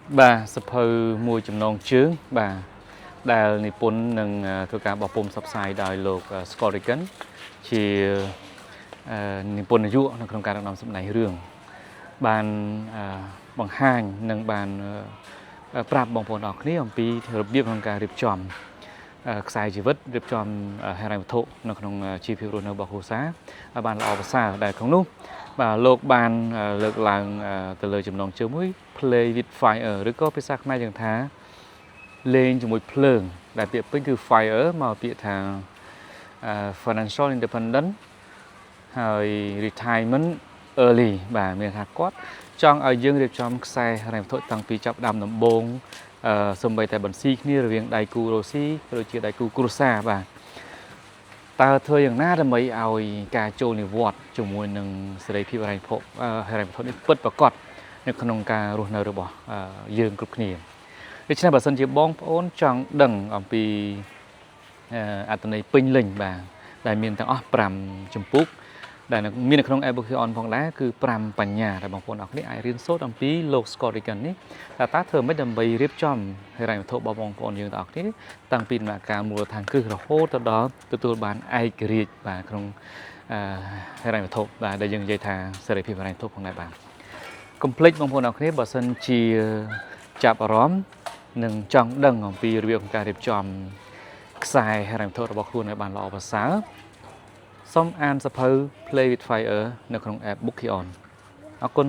bà sập hư mùi chùm non chướng bà đài nippon pun nâng thuộc cả bảo pom sập sai đài lục Scottican chỉ nippon pun dụ nâng trongการnằm sập này rường bàn bằng hàng nâng bànปรับบางคนออกนี่อปีระเบียบของการเรียบจอมสายชีวิตเรียบจอมให้ไรวัตถุในขนมชีพิรุณบอกหัวซาบานเราภาษาได้ของนู้บ่าโลกบานเลิกลางตะเลยจำลองเชื่อมุ้ย play with fire หรือก็ไปซักไม้อย่างท้าเล่นจมูกเพลิงแต่เปรียบเป็นคือ fire มาเปรียบทาง financial independent ហើយ retirement early បាទមានថាគាត់ចង់ឲ្យយើងរៀបចំខ្សែហិរញ្ញវត្ថុតាំងពីចាប់ដើមដំបូងសូម្បីតែបន្ស៊ីគ្នារវាងដៃគូរ៉ូស៊ីឬជាដៃគូគ្រួសារបាទតើធ្វើយ៉ាងណាដើម្បីឲ្យការចូលនិវត្តន៍ជាមួយនឹងសេរីភាពហិរញ្ញវត្ថុនេះពិតប្រាកដនៅក្នុងការរស់នៅរបស់យើងគ្រប់គ្នាដូច្នេះបើសិនជាបងប្អូនចង់ដឹងអំពីអត្ថន័យពេញលេញបាទដែលមានទាំងអស់5ចម្ពោះដែលមាននៅក្នុង e-book អនផងដែរគឺ5បញ្ញាដែលបងប្អូនអរគ្នាអាចរៀនសូត្រអំពីលោក Scottican នេះតើធ្វើម៉េចដើម្បីរៀបចំហិរញ្ញវត្ថុរបស់បងប្អូនយើងទាំងអស់គ្នាតាំងពីដំណាក់កាលមូលដ្ឋានគ្រឹះរហូតទៅដល់ទទួលបានឯករាជ្យបាទក្នុងហិរញ្ញវត្ថុបាទដែលយើងនិយាយថាសេរីភាពហិរញ្ញវត្ថុផងដែរបាទកុំភ្លេចបងប្អូនអរគ្នាបើសិនជាចាប់អារម្មណ៍និងចង់ដឹងអំពីរបៀបការរៀបចំខ្សែហិរញ្ញវត្ថុរបស់ខ្លួនឲ្យបានល្អប្រសើរសូមអានសភៅ Play with Fire នៅក្នុង app Bookion អរគុណ